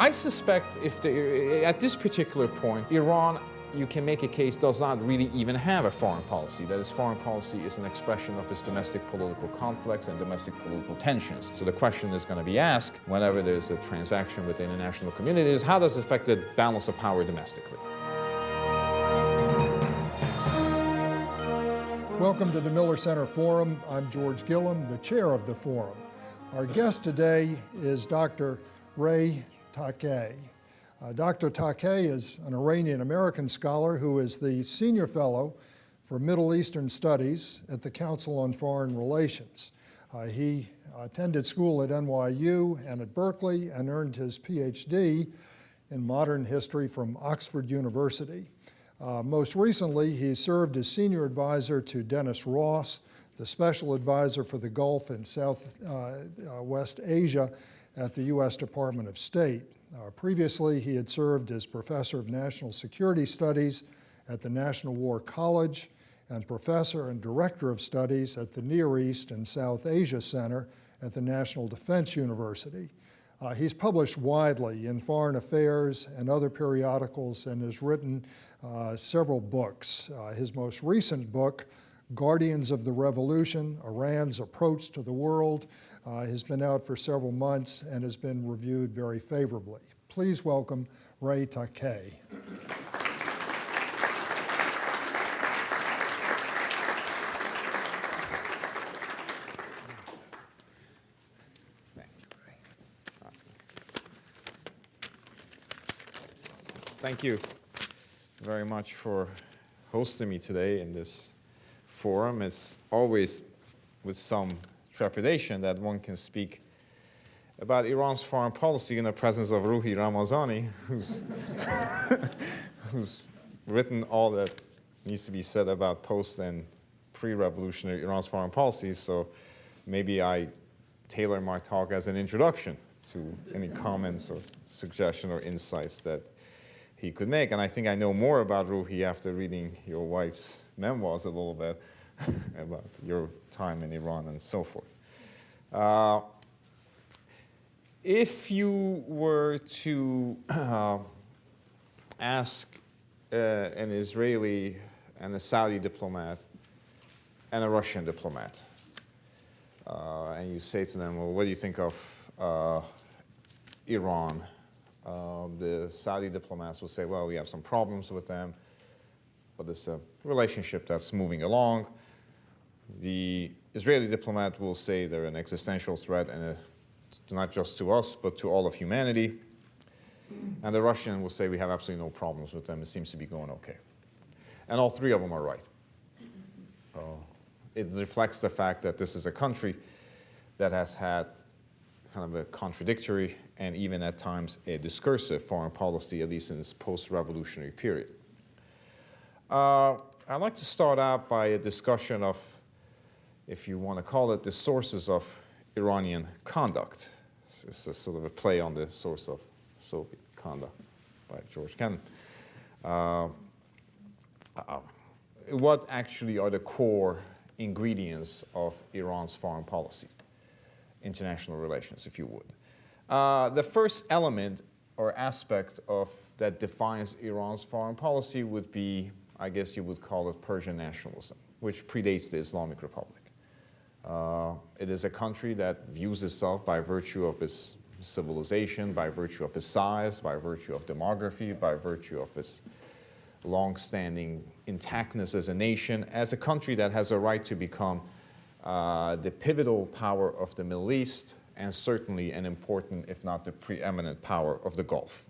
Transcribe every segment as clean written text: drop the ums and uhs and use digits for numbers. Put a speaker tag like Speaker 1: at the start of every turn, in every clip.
Speaker 1: I suspect at this particular point, Iran, you can make a case, does not really even have a foreign policy. That its foreign policy is an expression of its domestic political conflicts and domestic political tensions. So the question is going to be asked whenever there's a transaction with the international community is, how does it affect the balance of power domestically?
Speaker 2: Welcome to the Miller Center Forum. I'm George Gillum, the chair of the forum. Our guest today is Dr. Ray Takei. Dr. Takei is an Iranian-American scholar who is the senior fellow for Middle Eastern Studies at the Council on Foreign Relations. He attended school at NYU and at Berkeley and earned his PhD in modern history from Oxford University. Most recently, he served as senior advisor to Dennis Ross, the special advisor for the Gulf and Southwest Asia at the U.S. Department of State. Previously, he had served as professor of national security studies at the National War College and professor and director of studies at the Near East and South Asia Center at the National Defense University. He's published widely in foreign affairs and other periodicals and has written several books. His most recent book, Guardians of the Revolution, Iran's Approach to the World, has been out for several months and has been reviewed very favorably. Please welcome Ray Takei.
Speaker 1: Thank you very much for hosting me today in this forum. It's always with some trepidation that one can speak about Iran's foreign policy in the presence of Ruhi Ramazani, who's written all that needs to be said about post and pre-revolutionary Iran's foreign policy. So maybe I tailor my talk as an introduction to any comments or suggestions or insights that he could make. And I think I know more about Ruhi after reading your wife's memoirs a little bit about your time in Iran and so forth. If you were to ask an Israeli and a Saudi diplomat and a Russian diplomat, and you say to them, well, what do you think of Iran? The Saudi diplomats will say, well, we have some problems with them, but it's a relationship that's moving along. The Israeli diplomat will say they're an existential threat, and not just to us, but to all of humanity. And the Russian will say we have absolutely no problems with them. It seems to be going okay. And all three of them are right. It reflects the fact that this is a country that has had kind of a contradictory and even at times a discursive foreign policy, at least in this post-revolutionary period. I'd like to start out by a discussion of, if you want to call it, the sources of Iranian conduct. It's a sort of a play on the source of Soviet conduct by George Kennan. What actually are the core ingredients of Iran's foreign policy? International relations, if you would. The first element or aspect of that defines Iran's foreign policy would be, I guess you would call it Persian nationalism, which predates the Islamic Republic. It is a country that views itself by virtue of its civilization, by virtue of its size, by virtue of demography, by virtue of its long-standing intactness as a nation, as a country that has a right to become the pivotal power of the Middle East, and certainly an important, if not the preeminent power of the Gulf.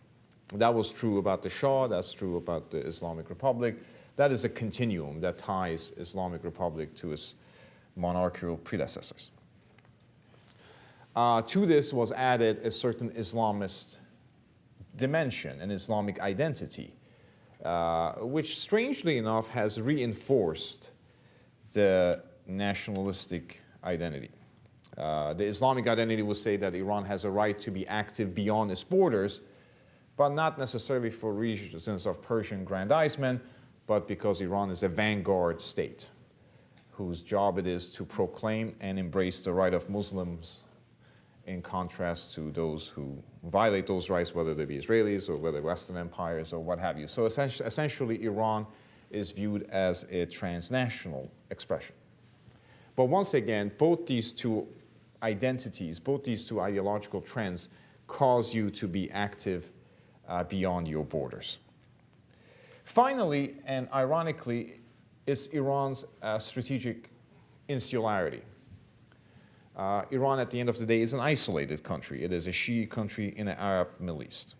Speaker 1: That was true about the Shah, that's true about the Islamic Republic. That is a continuum that ties Islamic Republic to its monarchical predecessors. To this was added a certain Islamist dimension, an Islamic identity, which strangely enough has reinforced the nationalistic identity. The Islamic identity will say that Iran has a right to be active beyond its borders, but not necessarily for reasons of Persian grandizement, but because Iran is a vanguard state whose job it is to proclaim and embrace the right of Muslims in contrast to those who violate those rights, whether they be Israelis or whether Western empires or what have you. So essentially, Iran is viewed as a transnational expression. But once again, both these two identities, both these two ideological trends cause you to be active beyond your borders. Finally, and ironically, is Iran's strategic insularity. Iran, at the end of the day, is an isolated country. It is a Shiite country in the Arab Middle East.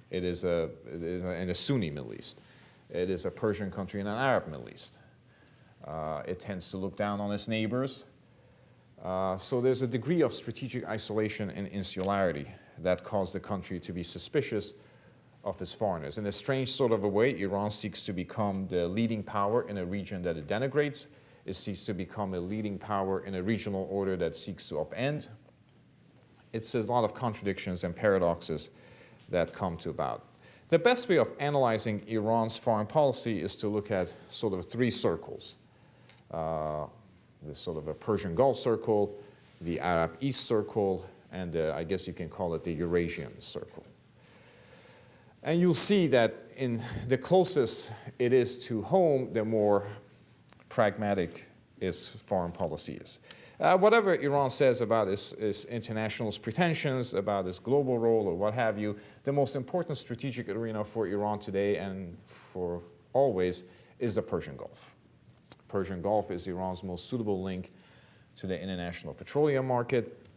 Speaker 1: It is in a Sunni Middle East. It is a Persian country in an Arab Middle East. It tends to look down on its neighbors. So there's a degree of strategic isolation and insularity that caused the country to be suspicious of its foreigners. In a strange sort of a way, Iran seeks to become the leading power in a region that it denigrates. It seeks to become a leading power in a regional order that seeks to upend. It's a lot of contradictions and paradoxes that come to about. The best way of analyzing Iran's foreign policy is to look at sort of three circles. This sort of a Persian Gulf circle, the Arab East circle, and I guess you can call it the Eurasian circle. And you'll see that in the closest it is to home, the more pragmatic its foreign policy is. Whatever Iran says about its international pretensions, about its global role or what have you, the most important strategic arena for Iran today and for always is the Persian Gulf. Persian Gulf is Iran's most suitable link to the international petroleum market.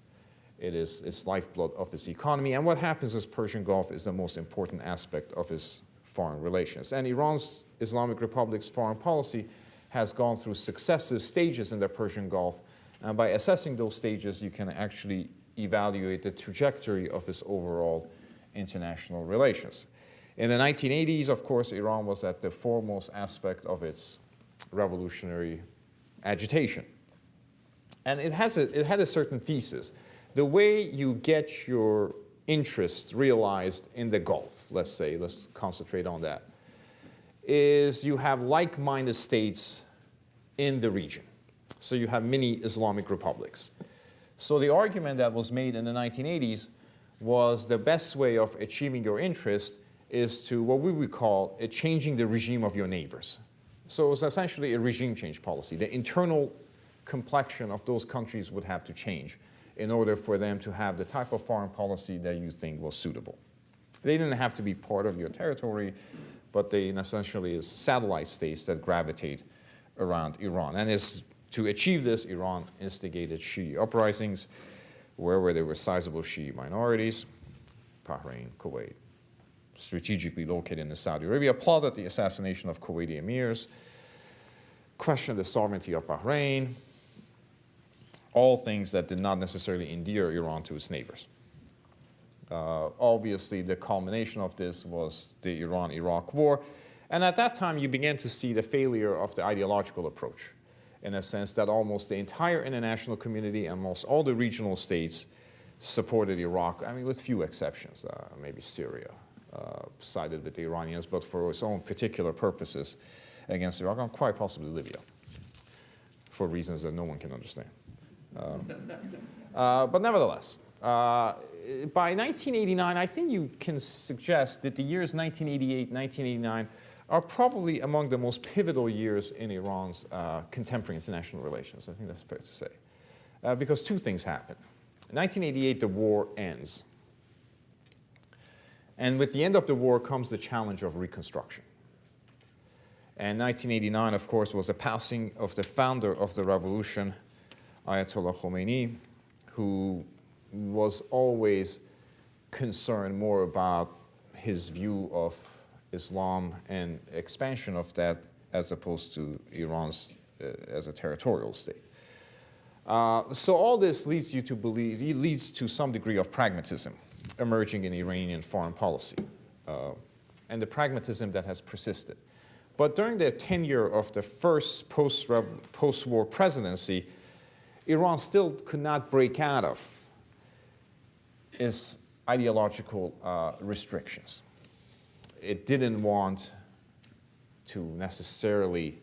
Speaker 1: It is its lifeblood of its economy. And what happens in Persian Gulf is the most important aspect of its foreign relations. And Iran's Islamic Republic's foreign policy has gone through successive stages in the Persian Gulf. And by assessing those stages, you can actually evaluate the trajectory of its overall international relations. In the 1980s, of course, Iran was at the foremost aspect of its revolutionary agitation. And it had a certain thesis. The way you get your interests realized in the Gulf, let's concentrate on that, is you have like-minded states in the region. So you have mini Islamic republics. So the argument that was made in the 1980s was the best way of achieving your interest is to what we would call changing the regime of your neighbors. So it was essentially a regime change policy. The internal complexion of those countries would have to change in order for them to have the type of foreign policy that you think was suitable. They didn't have to be part of your territory, but they essentially is satellite states that gravitate around Iran. And to achieve this, Iran instigated Shi'i uprisings wherever there were sizable Shi'i minorities, Bahrain, Kuwait, strategically located in Saudi Arabia, applauded the assassination of Kuwaiti emirs, questioned the sovereignty of Bahrain, all things that did not necessarily endear Iran to its neighbors. Obviously, the culmination of this was the Iran-Iraq war, and at that time you began to see the failure of the ideological approach, in a sense that almost the entire international community and almost all the regional states supported Iraq, I mean, with few exceptions, maybe Syria sided with the Iranians, but for its own particular purposes against Iraq, and quite possibly Libya, for reasons that no one can understand. But nevertheless, by 1989, I think you can suggest that the years 1988, 1989 are probably among the most pivotal years in Iran's contemporary international relations. I think that's fair to say. Because two things happen. In 1988, the war ends. And with the end of the war comes the challenge of reconstruction. And 1989, of course, was the passing of the founder of the revolution, Ayatollah Khomeini, who was always concerned more about his view of Islam and expansion of that as opposed to Iran's as a territorial state. So all this leads you to believe, it leads to some degree of pragmatism emerging in Iranian foreign policy, and the pragmatism that has persisted. But during the tenure of the first post-war presidency, Iran still could not break out of its ideological restrictions. It didn't want to necessarily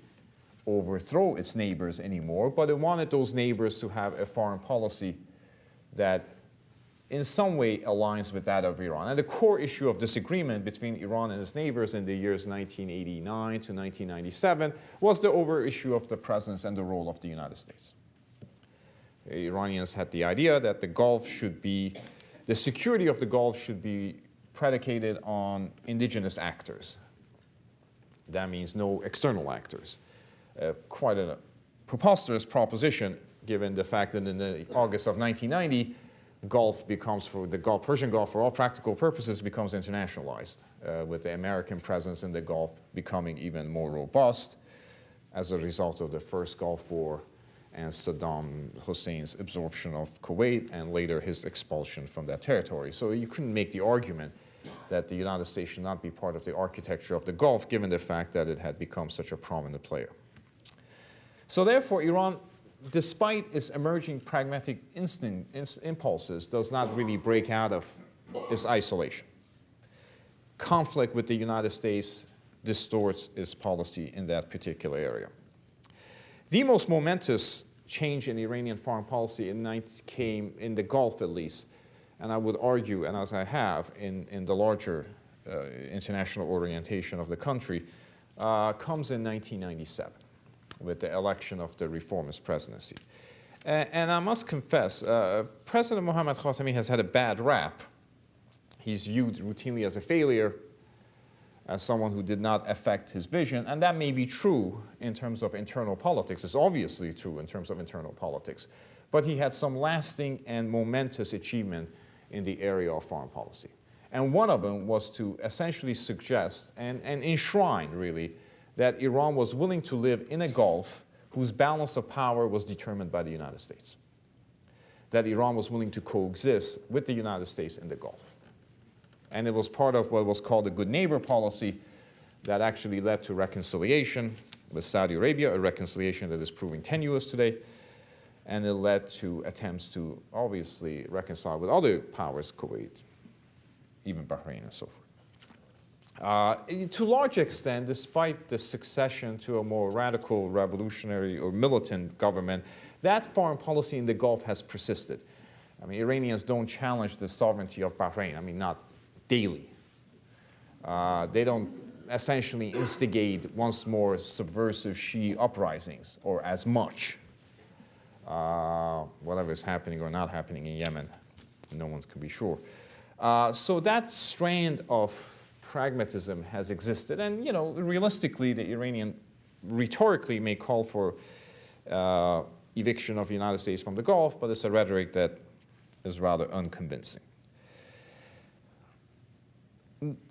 Speaker 1: overthrow its neighbors anymore, but it wanted those neighbors to have a foreign policy that in some way aligns with that of Iran. And the core issue of disagreement between Iran and its neighbors in the years 1989 to 1997 was the over issue of the presence and the role of the United States. The Iranians had the idea that the security of the Gulf should be predicated on indigenous actors. That means no external actors. Quite a preposterous proposition, given the fact that in the August of 1990, the Persian Gulf, for all practical purposes, becomes internationalized, with the American presence in the Gulf becoming even more robust as a result of the first Gulf War and Saddam Hussein's absorption of Kuwait and later his expulsion from that territory. So you couldn't make the argument that the United States should not be part of the architecture of the Gulf, given the fact that it had become such a prominent player. So therefore, Iran, despite its emerging pragmatic impulses, does not really break out of its isolation. Conflict with the United States distorts its policy in that particular area. The most momentous change in Iranian foreign policy came in the Gulf, at least, and I would argue, and as I have, in the larger international orientation of the country, comes in 1997 with the election of the reformist presidency. And I must confess, President Mohammad Khatami has had a bad rap. He's viewed routinely as a failure, as someone who did not affect his vision, and that may be true in terms of internal politics. It's obviously true in terms of internal politics. But he had some lasting and momentous achievement in the area of foreign policy. And one of them was to essentially suggest and enshrine, really, that Iran was willing to live in a Gulf whose balance of power was determined by the United States. That Iran was willing to coexist with the United States in the Gulf. And it was part of what was called the good neighbor policy that actually led to reconciliation with Saudi Arabia, a reconciliation that is proving tenuous today. And it led to attempts to obviously reconcile with other powers, Kuwait, even Bahrain and so forth. To a large extent, despite the succession to a more radical, revolutionary, or militant government, that foreign policy in the Gulf has persisted. I mean, Iranians don't challenge the sovereignty of Bahrain. I mean, not daily. They don't essentially instigate once more subversive Shia uprisings, or as much. Whatever is happening or not happening in Yemen, no one can be sure. So that strand of pragmatism has existed, and realistically, the Iranian rhetorically may call for eviction of the United States from the Gulf, but it's a rhetoric that is rather unconvincing.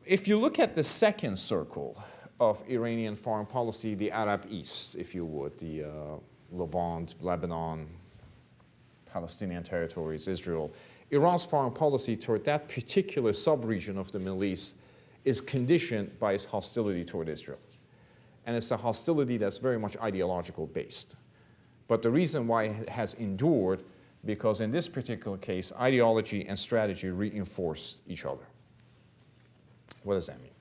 Speaker 1: If you look at the second circle of Iranian foreign policy, the Arab East, if you would, the Levant, Lebanon, Palestinian territories, Israel, Iran's foreign policy toward that particular sub-region of the Middle East is conditioned by its hostility toward Israel. And it's a hostility that's very much ideological based. But the reason why it has endured, because in this particular case, ideology and strategy reinforce each other. What does that mean?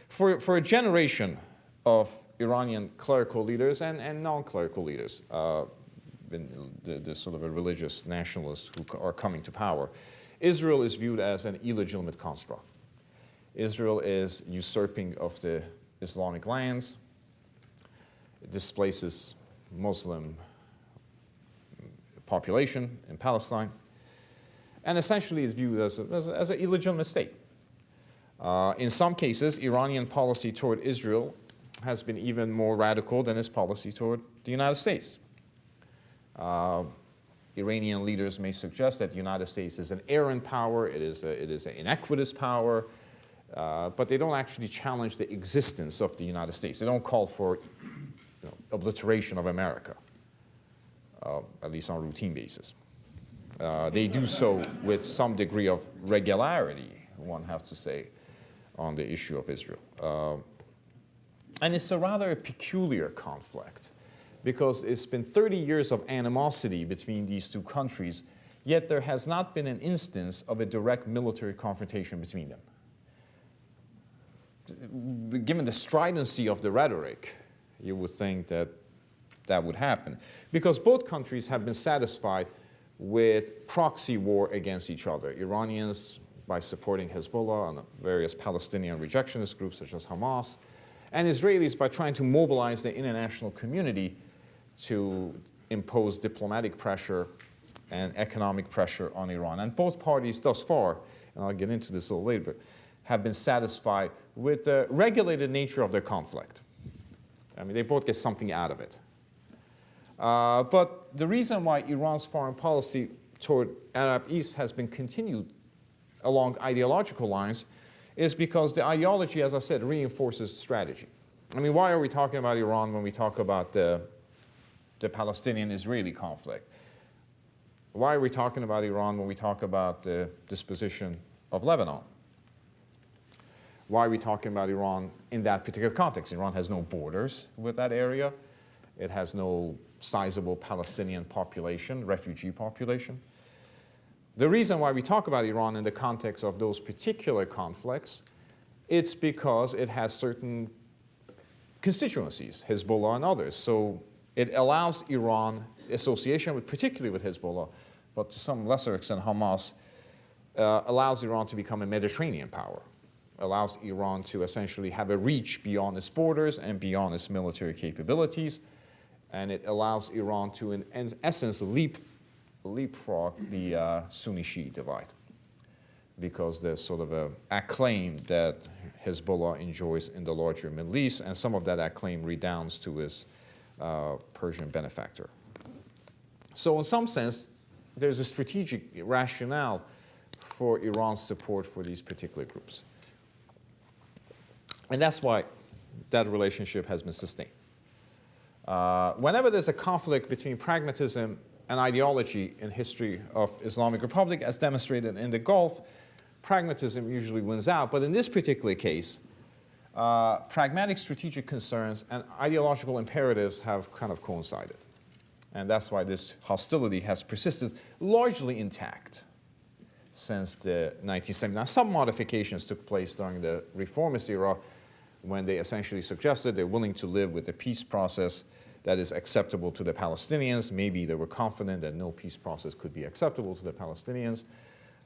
Speaker 1: For a generation of Iranian clerical leaders and non-clerical leaders, the sort of a religious nationalists who are coming to power, Israel is viewed as an illegitimate construct. Israel is usurping of the Islamic lands. It displaces Muslim population in Palestine, and essentially is viewed as an illegitimate state. In some cases, Iranian policy toward Israel has been even more radical than its policy toward the United States. Iranian leaders may suggest that the United States is an errant power, it is an inequitous power, but they don't actually challenge the existence of the United States. They don't call for obliteration of America, at least on a routine basis. They do so with some degree of regularity, one has to say, on the issue of Israel. And it's a rather peculiar conflict, because it's been 30 years of animosity between these two countries, yet there has not been an instance of a direct military confrontation between them. Given the stridency of the rhetoric, you would think that that would happen, because both countries have been satisfied with proxy war against each other. Iranians by supporting Hezbollah and various Palestinian rejectionist groups such as Hamas, and Israelis by trying to mobilize the international community to impose diplomatic pressure and economic pressure on Iran. And both parties thus far, and I'll get into this a little later, have been satisfied with the regulated nature of their conflict. I mean, they both get something out of it. But the reason why Iran's foreign policy toward Arab East has been continued along ideological lines is because the ideology, as I said, reinforces strategy. I mean, why are we talking about Iran when we talk about the Palestinian-Israeli conflict? Why are we talking about Iran when we talk about the disposition of Lebanon? Why are we talking about Iran in that particular context? Iran has no borders with that area. It has no sizable Palestinian population, refugee population. The reason why we talk about Iran in the context of those particular conflicts, it's because it has certain constituencies, Hezbollah and others. So it allows Iran, association with, particularly with Hezbollah, but to some lesser extent Hamas, allows Iran to become a Mediterranean power, allows Iran to essentially have a reach beyond its borders and beyond its military capabilities, and it allows Iran to, in essence, leapfrog the Sunni-Shiite divide, because there's sort of an acclaim that Hezbollah enjoys in the larger Middle East, and some of that acclaim redounds to his Persian benefactor. So in some sense, there's a strategic rationale for Iran's support for these particular groups. And that's why that relationship has been sustained. Whenever there's a conflict between pragmatism and ideology in history of Islamic Republic, as demonstrated in the Gulf, pragmatism usually wins out. But in this particular case, pragmatic strategic concerns and ideological imperatives have kind of coincided. And that's why this hostility has persisted largely intact since the 1970s. Now, some modifications took place during the reformist era when they essentially suggested they're willing to live with a peace process that is acceptable to the Palestinians. Maybe they were confident that no peace process could be acceptable to the Palestinians.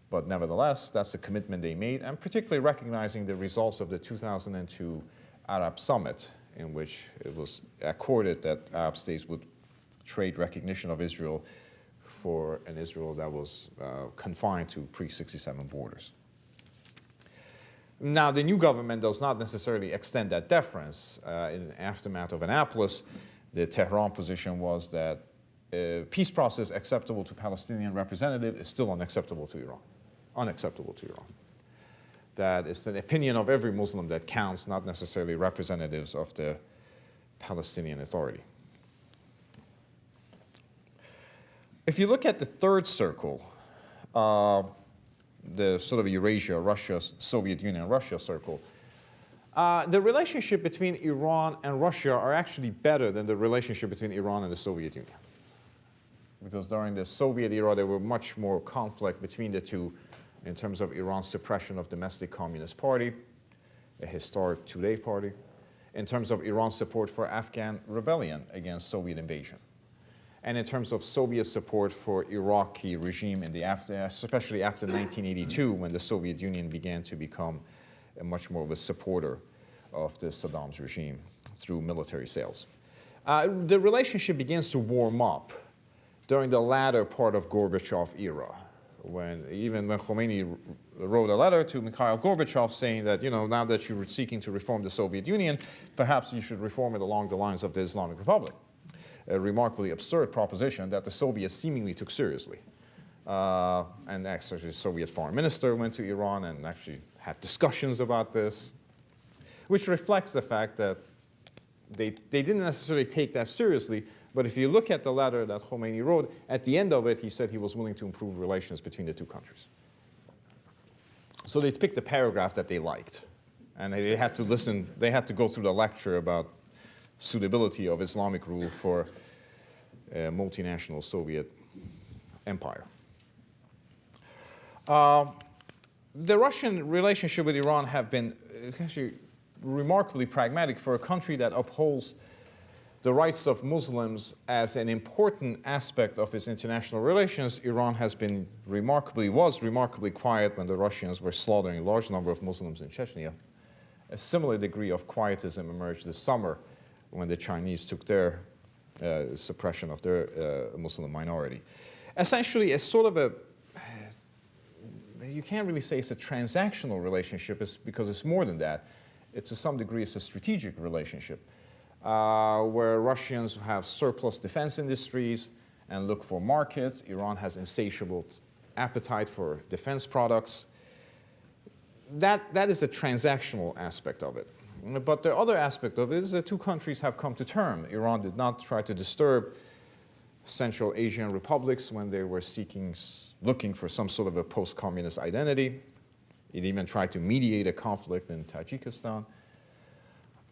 Speaker 1: But nevertheless, that's the commitment they made, and particularly recognizing the results of the 2002 Arab Summit, in which it was accorded that Arab states would trade recognition of Israel for an Israel that was confined to pre-67 borders. Now, the new government does not necessarily extend that deference. In the aftermath of Annapolis, the Tehran position was that a peace process acceptable to Palestinian representative is still unacceptable to Iran. Unacceptable to Iran. That is the opinion of every Muslim that counts, not necessarily representatives of the Palestinian Authority. If you look at the third circle, the sort of Eurasia, Russia, Soviet Union, Russia circle, the relationship between Iran and Russia are actually better than the relationship between Iran and the Soviet Union. Because during the Soviet era, there were much more conflict between the two in terms of Iran's suppression of domestic Communist Party, a historic two-day party, in terms of Iran's support for Afghan rebellion against Soviet invasion, and in terms of Soviet support for Iraqi regime in the especially after 1982, when the Soviet Union began to become much more of a supporter of the Saddam's regime through military sales. The relationship begins to warm up during the latter part of Gorbachev era, when Khomeini wrote a letter to Mikhail Gorbachev saying that, you know, now that you're seeking to reform the Soviet Union, perhaps you should reform it along the lines of the Islamic Republic. A remarkably absurd proposition that the Soviets seemingly took seriously. And actually, the Soviet foreign minister went to Iran and actually had discussions about this, which reflects the fact that they didn't necessarily take that seriously. But if you look at the letter that Khomeini wrote, at the end of it, he said he was willing to improve relations between the two countries. So they picked the paragraph that they liked. And they had to listen, they had to go through the lecture about suitability of Islamic rule for a multinational Soviet empire. The Russian relationship with Iran have been actually remarkably pragmatic for a country that upholds the rights of Muslims as an important aspect of its international relations, Iran was remarkably quiet when the Russians were slaughtering a large number of Muslims in Chechnya. A similar degree of quietism emerged this summer when the Chinese took their suppression of their Muslim minority. Essentially, it's sort of you can't really say it's a transactional relationship because it's more than that. To some degree, it's a strategic relationship where Russians have surplus defense industries and look for markets. Iran has insatiable appetite for defense products. That is the transactional aspect of it. But the other aspect of it is that two countries have come to terms. Iran did not try to disturb Central Asian republics when they were looking for some sort of a post-communist identity. It even tried to mediate a conflict in Tajikistan.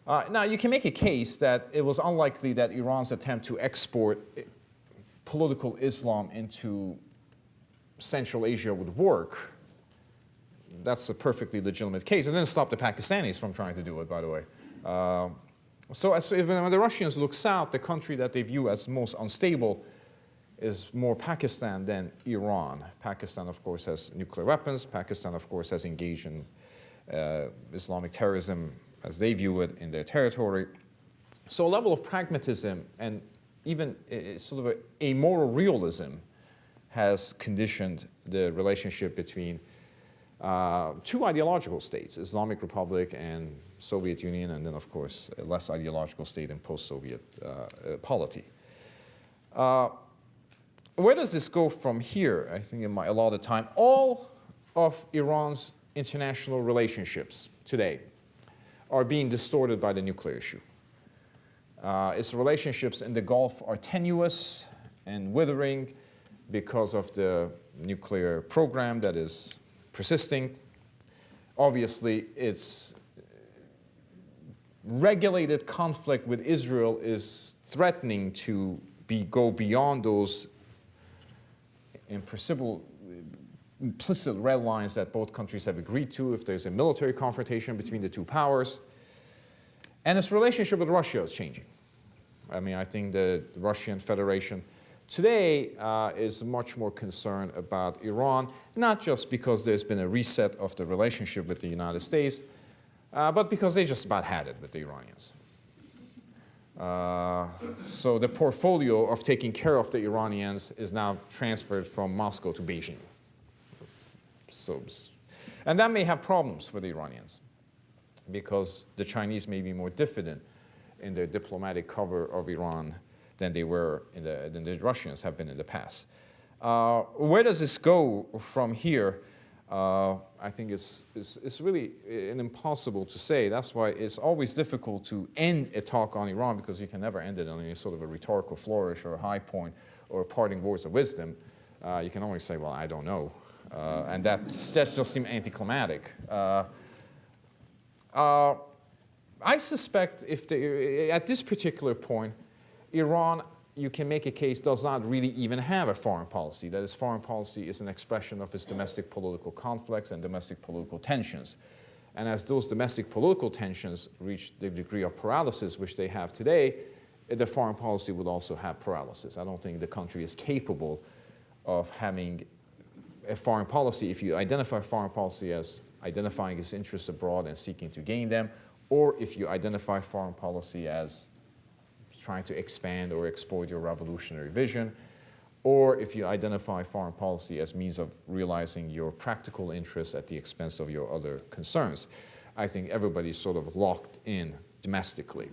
Speaker 1: Now, you can make a case that it was unlikely that Iran's attempt to export political Islam into Central Asia would work. That's a perfectly legitimate case. It didn't stop the Pakistanis from trying to do it, by the way. So when the Russians look south, the country that they view as most unstable is more Pakistan than Iran. Pakistan, of course, has nuclear weapons. Pakistan, of course, has engaged in Islamic terrorism as they view it in their territory. So a level of pragmatism and even sort of a moral realism has conditioned the relationship between two ideological states, Islamic Republic and Soviet Union, and then, of course, a less ideological state in post-Soviet polity. Where does this go from here? I think in my allotted time, all of Iran's international relationships today are being distorted by the nuclear issue. Its relationships in the Gulf are tenuous and withering because of the nuclear program that is persisting. Obviously, its regulated conflict with Israel is threatening to go beyond those implicit red lines that both countries have agreed to if there's a military confrontation between the two powers. And its relationship with Russia is changing. I mean, I think the Russian Federation today is much more concerned about Iran, not just because there's been a reset of the relationship with the United States, but because they just about had it with the Iranians. So the portfolio of taking care of the Iranians is now transferred from Moscow to Beijing. And that may have problems for the Iranians because the Chinese may be more diffident in their diplomatic cover of Iran than they were than the Russians have been in the past. Where does this go from here? I think it's really impossible to say. That's why it's always difficult to end a talk on Iran because you can never end it on any sort of a rhetorical flourish or a high point or parting words of wisdom. You can always say, well, I don't know. And that just seems anticlimactic. I suspect at this particular point, Iran, you can make a case, does not really even have a foreign policy. That its foreign policy is an expression of its domestic political conflicts and domestic political tensions. And as those domestic political tensions reach the degree of paralysis which they have today, the foreign policy would also have paralysis. I don't think the country is capable of having a foreign policy. If you identify foreign policy as identifying its interests abroad and seeking to gain them, or if you identify foreign policy as trying to expand or exploit your revolutionary vision, or if you identify foreign policy as means of realizing your practical interests at the expense of your other concerns. I think everybody's sort of locked in domestically.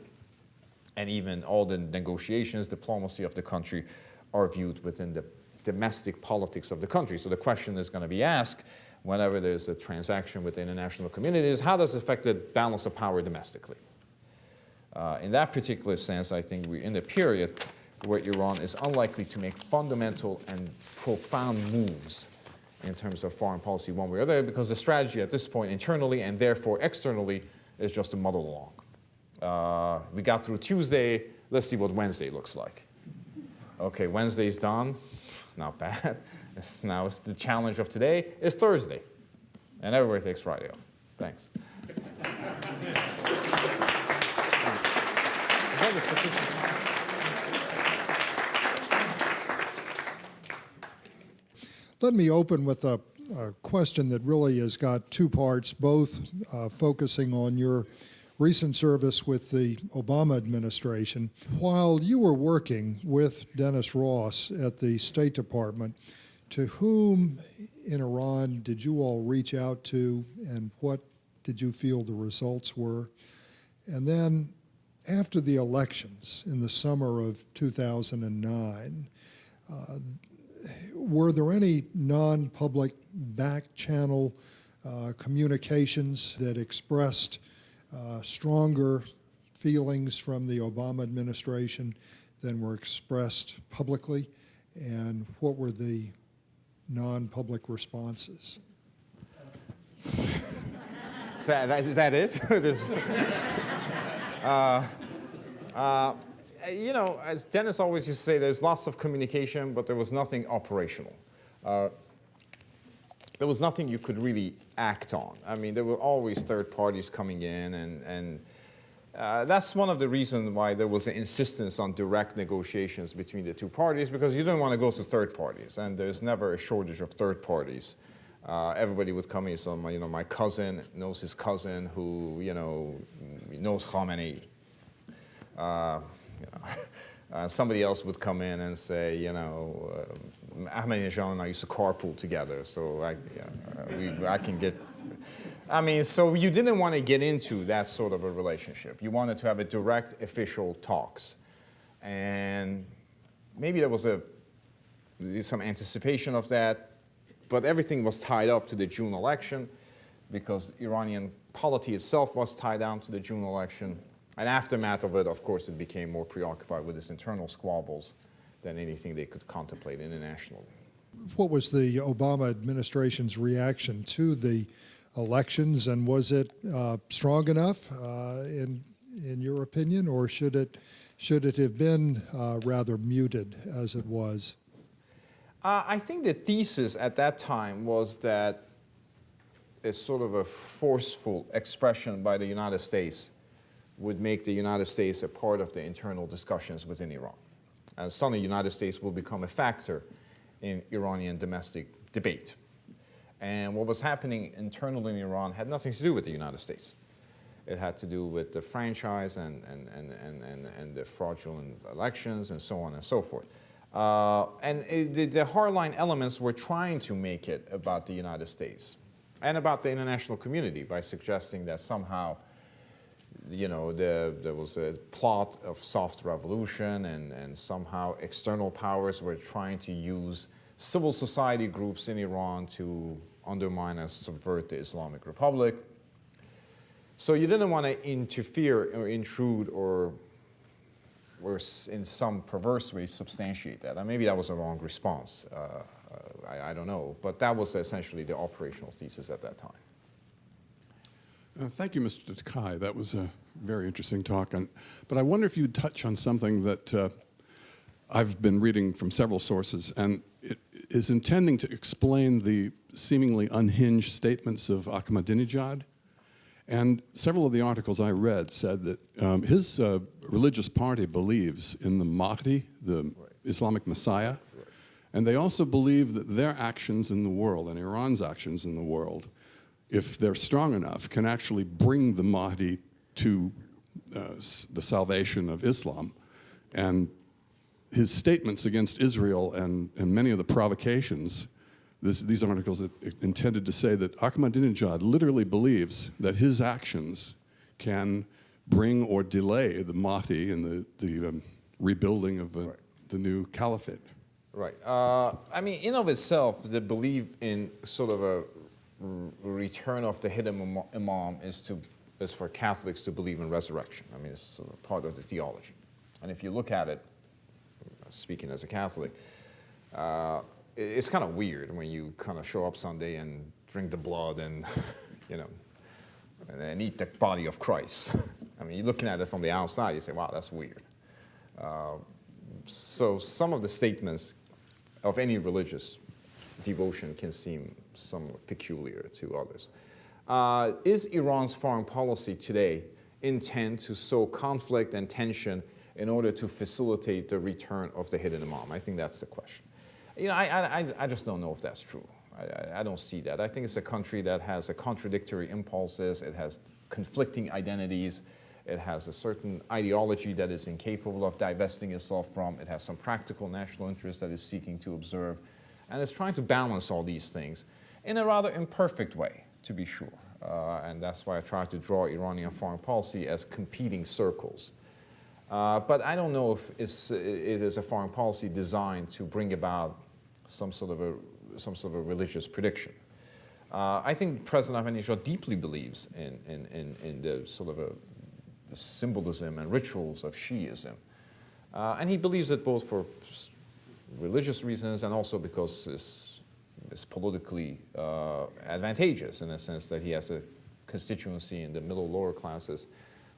Speaker 1: And even all the negotiations, diplomacy of the country are viewed within the domestic politics of the country. So the question is going to be asked whenever there's a transaction with the international community is how does it affect the balance of power domestically? In that particular sense, I think we're in a period where Iran is unlikely to make fundamental and profound moves in terms of foreign policy one way or the other, because the strategy at this point internally and therefore externally is just to muddle along. We got through Tuesday, let's see what Wednesday looks like. Okay, Wednesday's done, not bad. Now it's the challenge of today is Thursday, and everybody takes Friday off. Thanks. have a sufficient time.
Speaker 2: Let me open with a question that really has got two parts, both focusing on your recent service with the Obama administration. While you were working with Dennis Ross at the State Department, to whom in Iran did you all reach out to, and what did you feel the results were? And then after the elections in the summer of 2009, were there any non-public back-channel communications that expressed stronger feelings from the Obama administration than were expressed publicly? And what were the non-public responses?
Speaker 1: Is that it? You know, as Dennis always used to say, there's lots of communication, but there was nothing operational. There was nothing you could really act on. I mean, there were always third parties coming in, and that's one of the reasons why there was the insistence on direct negotiations between the two parties, because you didn't want to go to third parties, and there's never a shortage of third parties. Everybody would come in, so my cousin knows his cousin who, knows Khamenei. Somebody else would come in and say, Ahmadinejad and I used to carpool together, so I can get. I mean, so you didn't want to get into that sort of a relationship. You wanted to have a direct official talks, and maybe there was some anticipation of that, but everything was tied up to the June election, because Iranian polity itself was tied down to the June election. And aftermath of it, of course, it became more preoccupied with its internal squabbles than anything they could contemplate internationally.
Speaker 2: What was the Obama administration's reaction to the elections, and was it strong enough, in your opinion, or should it have been rather muted as it was?
Speaker 1: I think the thesis at that time was that it's sort of a forceful expression by the United States would make the United States a part of the internal discussions within Iran. And suddenly the United States will become a factor in Iranian domestic debate. And what was happening internally in Iran had nothing to do with the United States. It had to do with the franchise and the fraudulent elections and so on and so forth. The hardline elements were trying to make it about the United States and about the international community by suggesting that somehow there was a plot of soft revolution, and somehow external powers were trying to use civil society groups in Iran to undermine and subvert the Islamic Republic. So you didn't want to interfere or intrude or in some perverse way substantiate that. And maybe that was a wrong response. I don't know. But that was essentially the operational thesis at that time.
Speaker 3: Thank you, Mr. Takai. That was a very interesting talk. But I wonder if you'd touch on something that I've been reading from several sources, and it is intending to explain the seemingly unhinged statements of Ahmadinejad. And several of the articles I read said that his religious party believes in the Mahdi, the Islamic Messiah, and they also believe that their actions in the world, and Iran's actions in the world, if they're strong enough, can actually bring the Mahdi to the salvation of Islam. And his statements against Israel and many of the provocations, these articles intended to say that Ahmadinejad literally believes that his actions can bring or delay the Mahdi and the rebuilding of the new caliphate.
Speaker 1: Right. I mean, in of itself, the belief in sort of a return of the hidden imam is for Catholics to believe in resurrection. I mean, it's sort of part of the theology. And if you look at it, speaking as a Catholic, it's kind of weird when you kind of show up Sunday and drink the blood and, and eat the body of Christ. I mean, you're looking at it from the outside, you say, wow, that's weird. So some of the statements of any religious devotion can seem somewhat peculiar to others. Is Iran's foreign policy today intent to sow conflict and tension in order to facilitate the return of the hidden imam? I think that's the question. You know, I just don't know if that's true. I don't see that. I think it's a country that has a contradictory impulses, it has conflicting identities, it has a certain ideology that is incapable of divesting itself from, it has some practical national interest that is seeking to observe, and it's trying to balance all these things in a rather imperfect way, to be sure. And that's why I try to draw Iranian foreign policy as competing circles. But I don't know if it is a foreign policy designed to bring about some sort of a religious prediction. I think President Ahmadinejad deeply believes in the sort of the symbolism and rituals of Shiism. And he believes it both for religious reasons and also because it's politically advantageous in the sense that he has a constituency in the middle lower classes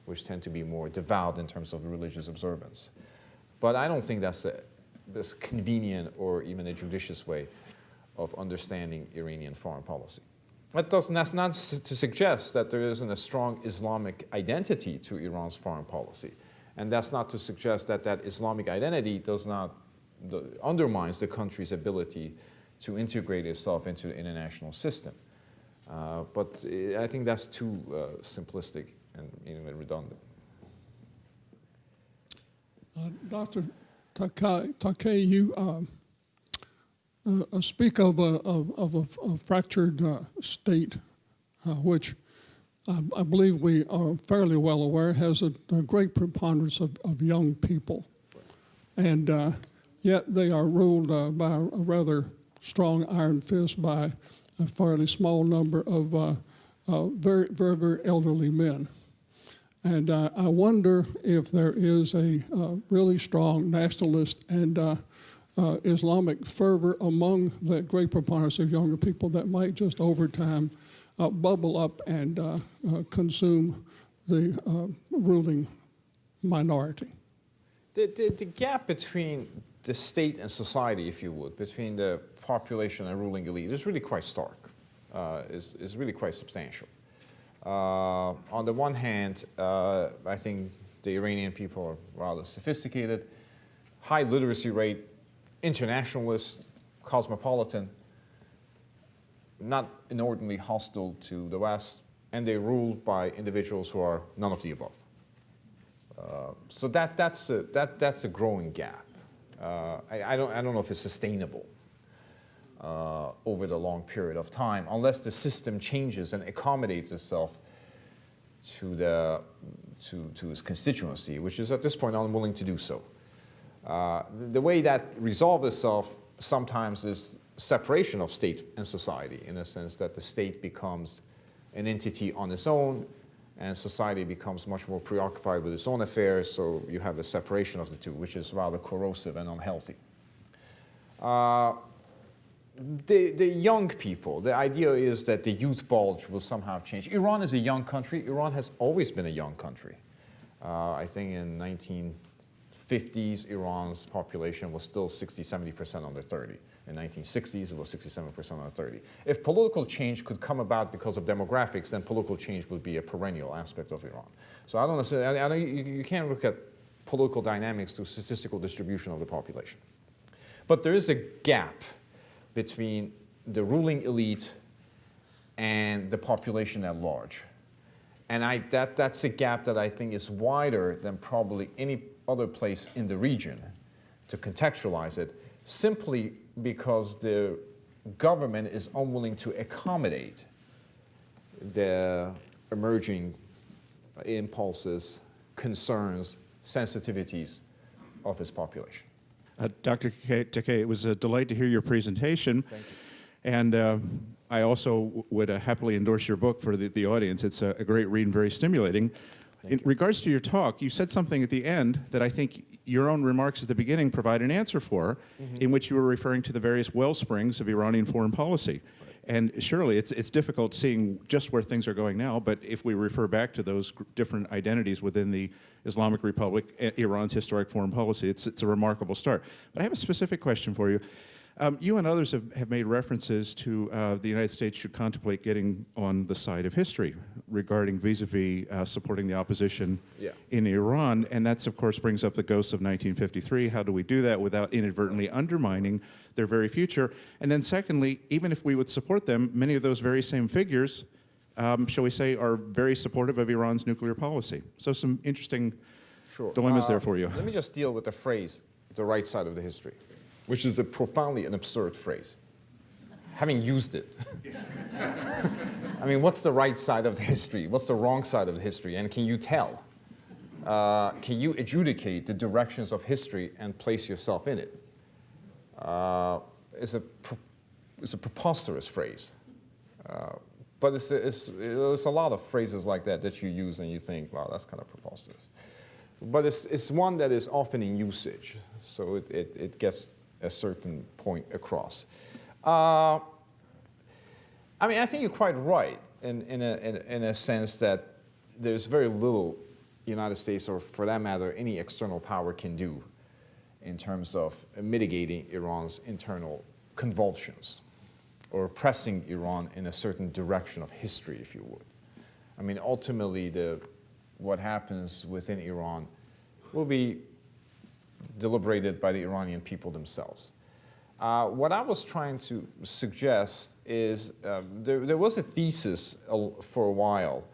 Speaker 1: which tend to be more devout in terms of religious observance. But I don't think that's this convenient or even a judicious way of understanding Iranian foreign policy. That's not to suggest that there isn't a strong Islamic identity to Iran's foreign policy. And that's not to suggest that that Islamic identity undermines the country's ability to integrate itself into the international system. But I think that's too simplistic and even redundant.
Speaker 4: Dr. Takei, you speak of a fractured state, which I believe we are fairly well aware has a great preponderance of young people. And yet they are ruled by a rather strong iron fist by a fairly small number of very, very, very elderly men. And I wonder if there is a really strong nationalist and Islamic fervor among the great preponderance of younger people that might just over time bubble up and consume the ruling minority.
Speaker 1: The gap between the state and society, if you would, between the population and ruling elite is really quite stark, is really quite substantial. On the one hand, I think the Iranian people are rather sophisticated, high literacy rate, internationalist, cosmopolitan, not inordinately hostile to the West, and they're ruled by individuals who are none of the above. So that's a growing gap. I don't know if it's sustainable over the long period of time, unless the system changes and accommodates itself to its constituency, which is at this point unwilling to do so. The way that resolves itself sometimes is separation of state and society, in the sense that the state becomes an entity on its own, and society becomes much more preoccupied with its own affairs, so you have a separation of the two, which is rather corrosive and unhealthy. The young people, the idea is that the youth bulge will somehow change. Iran is a young country. Iran has always been a young country. I think in 1950s, Iran's population was still 60-70% under 30. In 1960s, it was 67% under 30. If political change could come about because of demographics, then political change would be a perennial aspect of Iran. So I don't necessarily, I know you can't look at political dynamics through statistical distribution of the population. But there is a gap between the ruling elite and the population at large. And that's a gap that I think is wider than probably any other place in the region, to contextualize it, simply because the government is unwilling to accommodate the emerging impulses, concerns, sensitivities of its population.
Speaker 5: Dr. Takei, it was a delight to hear your presentation.
Speaker 1: Thank you.
Speaker 5: And I also would happily endorse your book for the audience. It's a great read and very stimulating. In regards to your talk, you said something at the end that I think your own remarks at the beginning provide an answer for, in which you were referring to the various well springs of Iranian foreign policy. And surely it's difficult seeing just where things are going now, but if we refer back to those different identities within the Islamic Republic, Iran's historic foreign policy, it's a remarkable start. But I have a specific question for you. You and others have made references to the United States should contemplate getting on the side of history regarding vis-a-vis supporting the opposition in Iran. And that's, of course, brings up the ghosts of 1953. How do we do that without inadvertently undermining their very future? And then secondly, even if we would support them, many of those very same figures, shall we say, are very supportive of Iran's nuclear policy. So some interesting dilemmas there for you.
Speaker 1: Let me just deal with the phrase, the right side of the history, which is a profoundly an absurd phrase. Having used it. I mean, what's the right side of the history? What's the wrong side of the history? And can you tell? Can you adjudicate the directions of history and place yourself in it? It's a preposterous phrase. But there's a lot of phrases like that you use and you think, wow, that's kind of preposterous. But it's one that is often in usage, so it gets a certain point across. I mean, I think you're quite right in a sense that there's very little the United States, or for that matter, any external power can do in terms of mitigating Iran's internal convulsions or pressing Iran in a certain direction of history, if you would. I mean, ultimately, what happens within Iran will be deliberated by the Iranian people themselves. What I was trying to suggest is there was a thesis for a while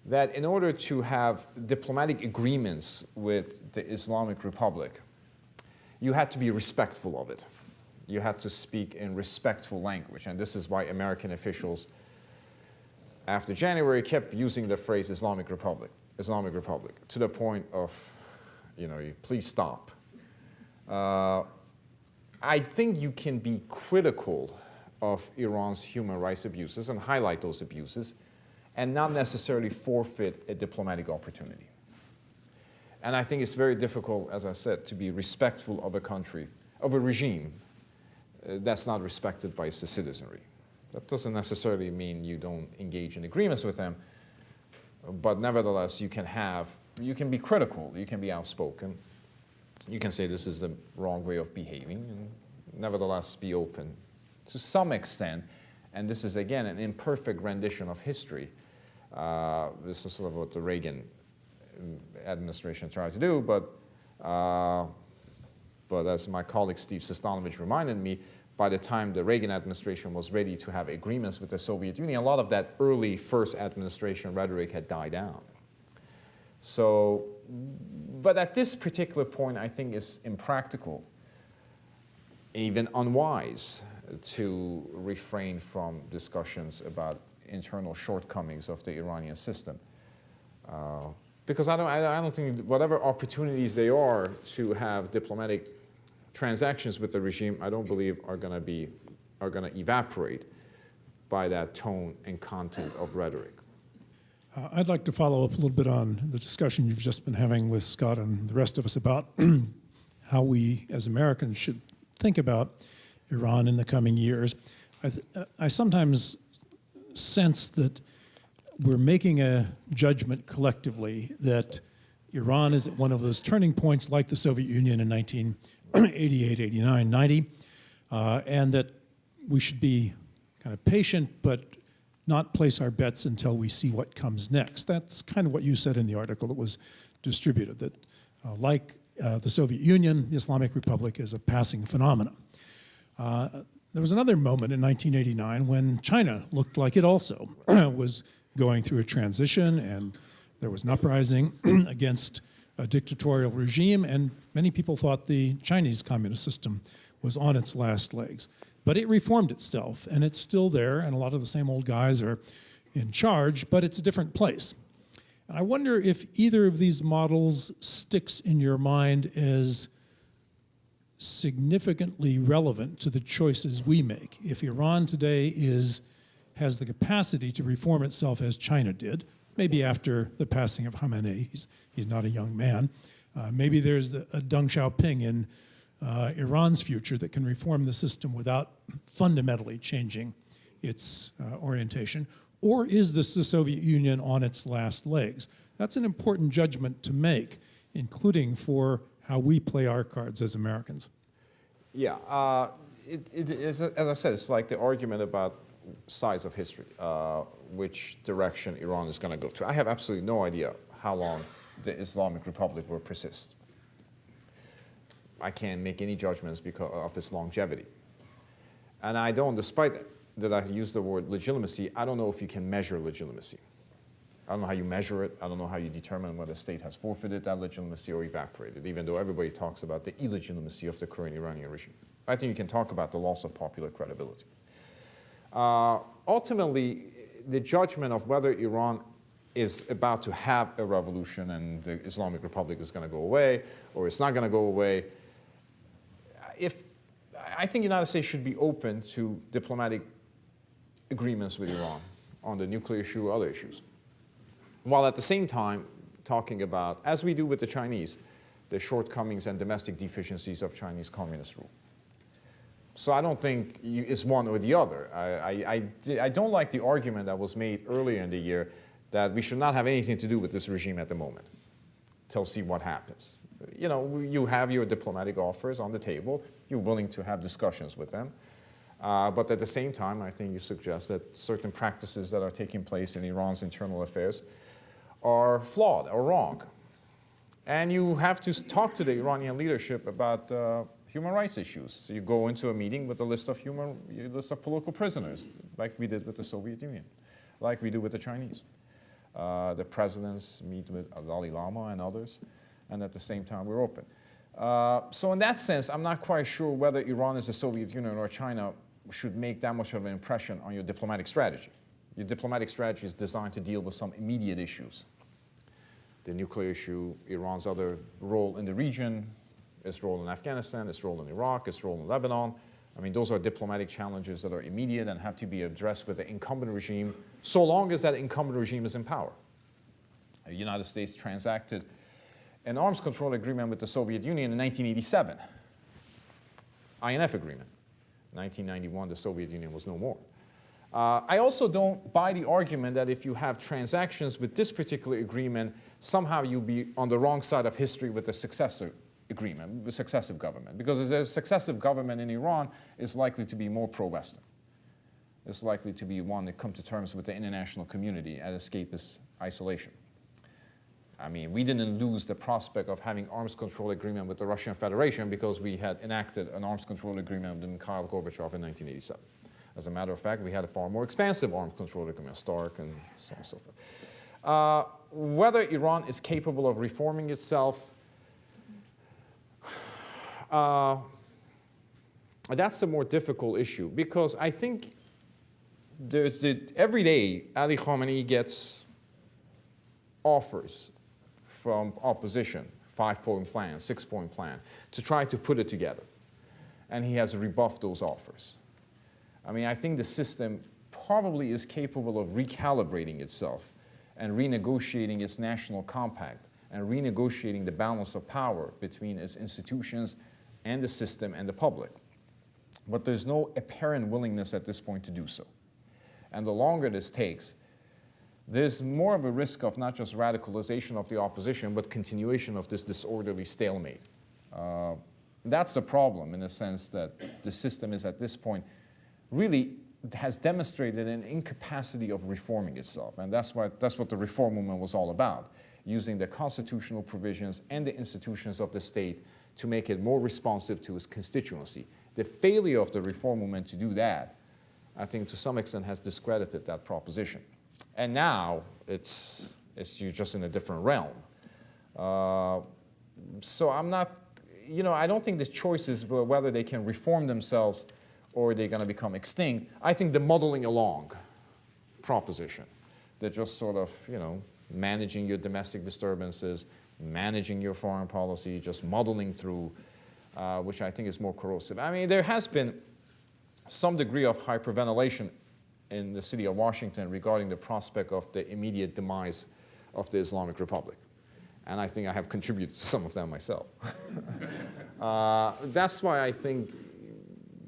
Speaker 1: that in order to have diplomatic agreements with the Islamic Republic, you had to be respectful of it. You had to speak in respectful language, and this is why American officials after January kept using the phrase Islamic Republic, to the point of, please stop. I think you can be critical of Iran's human rights abuses and highlight those abuses and not necessarily forfeit a diplomatic opportunity. And I think it's very difficult, as I said, to be respectful of a country, of a regime that's not respected by its citizenry. That doesn't necessarily mean you don't engage in agreements with them, but nevertheless, you can be critical, you can be outspoken, you can say this is the wrong way of behaving, and nevertheless be open to some extent. And this is, again, an imperfect rendition of history. This is sort of what the Reagan administration tried to do, but as my colleague Steve Sestanovich reminded me, by the time the Reagan administration was ready to have agreements with the Soviet Union, a lot of that early first administration rhetoric had died down. So, but at this particular point, I think it's impractical, even unwise, to refrain from discussions about internal shortcomings of the Iranian system. Because I don't think whatever opportunities there are to have diplomatic transactions with the regime, I don't believe are going to evaporate by that tone and content of rhetoric.
Speaker 6: I'd like to follow up a little bit on the discussion you've just been having with Scott and the rest of us about how we, as Americans, should think about Iran in the coming years. I sometimes sense that we're making a judgment collectively that Iran is at one of those turning points like the Soviet Union in 1988, 89, 90, and that we should be kind of patient but not place our bets until we see what comes next. That's kind of what you said in the article that was distributed, that like the Soviet Union, the Islamic Republic is a passing phenomenon. There was another moment in 1989 when China looked like it also was going through a transition, and there was an uprising against a dictatorial regime, and many people thought the Chinese communist system was on its last legs. But it reformed itself, and it's still there, and a lot of the same old guys are in charge, but it's a different place. And I wonder if either of these models sticks in your mind as significantly relevant to the choices we make. If Iran today has the capacity to reform itself as China did, maybe after the passing of Khamenei, he's not a young man, maybe there's a Deng Xiaoping in Iran's future that can reform the system without fundamentally changing its orientation, or is this the Soviet Union on its last legs? That's an important judgment to make, including for how we play our cards as Americans.
Speaker 1: Yeah, it is, as I said, it's like the argument about sides of history, which direction Iran is going to go to. I have absolutely no idea how long the Islamic Republic will persist. I can't make any judgments because of its longevity. And I don't, despite that I use the word legitimacy, I don't know if you can measure legitimacy. I don't know how you measure it. I don't know how you determine whether the state has forfeited that legitimacy or evaporated, even though everybody talks about the illegitimacy of the current Iranian regime. I think you can talk about the loss of popular credibility. Ultimately, the judgment of whether Iran is about to have a revolution and the Islamic Republic is going to go away or it's not going to go away, I think the United States should be open to diplomatic agreements with Iran on the nuclear issue or other issues, while at the same time talking about, as we do with the Chinese, the shortcomings and domestic deficiencies of Chinese communist rule. So I don't think it's one or the other. I don't like the argument that was made earlier in the year that we should not have anything to do with this regime at the moment till see what happens. You know, you have your diplomatic offers on the table. You're willing to have discussions with them. But at the same time, I think you suggest that certain practices that are taking place in Iran's internal affairs are flawed or wrong. And you have to talk to the Iranian leadership about human rights issues. So you go into a meeting with a list of political prisoners, like we did with the Soviet Union, like we do with the Chinese. The presidents meet with Dalai Lama and others, and at the same time we're open. So in that sense, I'm not quite sure whether Iran is the Soviet Union or China should make that much of an impression on your diplomatic strategy. Your diplomatic strategy is designed to deal with some immediate issues. The nuclear issue, Iran's other role in the region, its role in Afghanistan, its role in Iraq, its role in Lebanon. I mean, those are diplomatic challenges that are immediate and have to be addressed with the incumbent regime, so long as that incumbent regime is in power. The United States transacted an arms control agreement with the Soviet Union in 1987, INF agreement. 1991, the Soviet Union was no more. I also don't buy the argument that if you have transactions with this particular agreement, somehow you'll be on the wrong side of history with the successor agreement, the successive government. Because a successive government in Iran is likely to be more pro-Western. It's likely to be one that comes to terms with the international community and escapist isolation. I mean, we didn't lose the prospect of having arms control agreement with the Russian Federation because we had enacted an arms control agreement with Mikhail Gorbachev in 1987. As a matter of fact, we had a far more expansive arms control agreement, START and so on and so forth. Whether Iran is capable of reforming itself, that's a more difficult issue because I think every day Ali Khamenei gets offers from opposition, 5-point plan, 6-point plan, to try to put it together. And he has rebuffed those offers. I mean, I think the system probably is capable of recalibrating itself and renegotiating its national compact and renegotiating the balance of power between its institutions and the system and the public. But there's no apparent willingness at this point to do so. And the longer this takes, there's more of a risk of not just radicalization of the opposition, but continuation of this disorderly stalemate. That's the problem in the sense that the system is at this point really has demonstrated an incapacity of reforming itself. And that's what the reform movement was all about, using the constitutional provisions and the institutions of the state to make it more responsive to its constituency. The failure of the reform movement to do that, I think to some extent has discredited that proposition. And now you're just in a different realm. So I'm not, I don't think the choice is whether they can reform themselves or they're going to become extinct. I think the muddling along proposition, they're just sort of, managing your domestic disturbances, managing your foreign policy, just muddling through, which I think is more corrosive. I mean, there has been some degree of hyperventilation in the city of Washington regarding the prospect of the immediate demise of the Islamic Republic. And I think I have contributed to some of that myself. That's why I think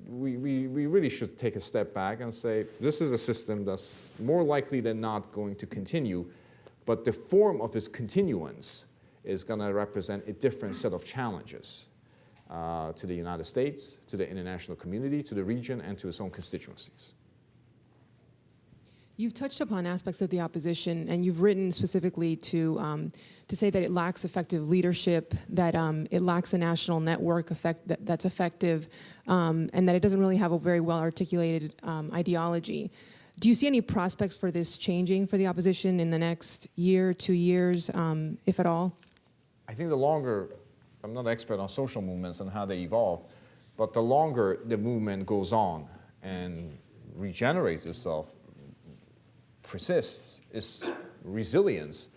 Speaker 1: we really should take a step back and say, this is a system that's more likely than not going to continue, but the form of its continuance is going to represent a different set of challenges. to the United States, to the international community, to the region, and to its own constituencies.
Speaker 7: You've touched upon aspects of the opposition, and you've written specifically to say that it lacks effective leadership, that it lacks a national network that's effective, and that it doesn't really have a very well-articulated ideology. Do you see any prospects for this changing for the opposition in the next year, 2 years, if at all?
Speaker 1: I think the longer, I'm not an expert on social movements and how they evolve, but the longer the movement goes on and regenerates itself, persists, its resilience,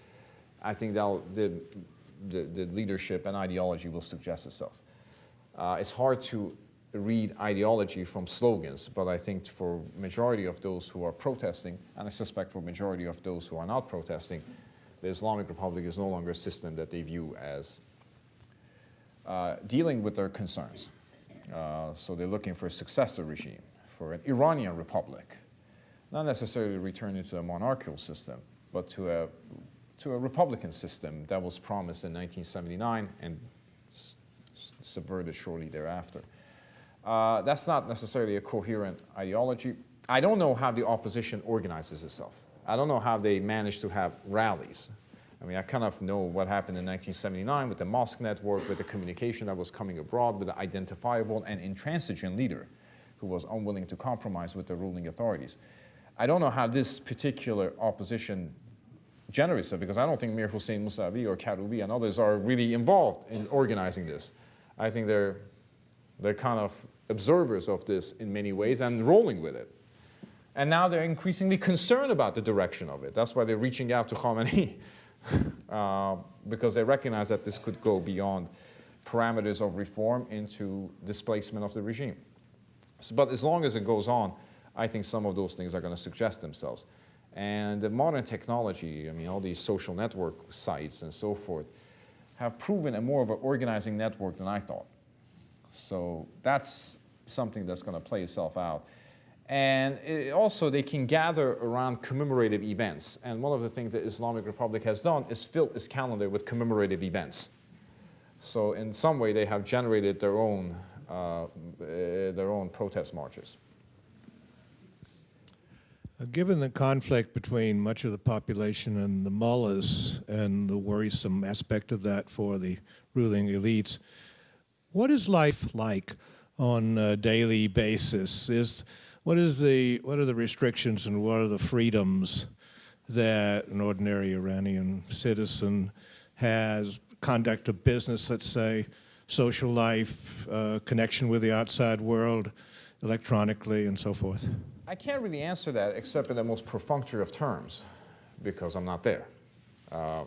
Speaker 1: I think the leadership and ideology will suggest itself. It's hard to read ideology from slogans, but I think for majority of those who are protesting, and I suspect for majority of those who are not protesting, the Islamic Republic is no longer a system that they view as dealing with their concerns. So they're looking for a successor regime, for an Iranian republic, not necessarily returning to a monarchical system, but to a republican system that was promised in 1979 and subverted shortly thereafter. That's not necessarily a coherent ideology. I don't know how the opposition organizes itself. I don't know how they managed to have rallies. I mean, I kind of know what happened in 1979 with the mosque network, with the communication that was coming abroad, with the identifiable and intransigent leader who was unwilling to compromise with the ruling authorities. I don't know how this particular opposition generates itself, because I don't think Mir Hossein Mousavi or Karoubi and others are really involved in organizing this. I think they're kind of observers of this in many ways and rolling with it. And now they're increasingly concerned about the direction of it. That's why they're reaching out to Khamenei, because they recognize that this could go beyond parameters of reform into displacement of the regime. But as long as it goes on, I think some of those things are going to suggest themselves. And the modern technology, I mean, all these social network sites and so forth, have proven a more of an organizing network than I thought. So that's something that's going to play itself out. And also, they can gather around commemorative events. And one of the things the Islamic Republic has done is fill its calendar with commemorative events. So in some way, they have generated their own protest marches.
Speaker 8: Given the conflict between much of the population and the mullahs and the worrisome aspect of that for the ruling elites, what is life like on a daily basis? What are the restrictions and what are the freedoms that an ordinary Iranian citizen has? Conduct of business, let's say, social life, connection with the outside world, electronically, and so forth?
Speaker 1: I can't really answer that except in the most perfunctory of terms, because I'm not there. I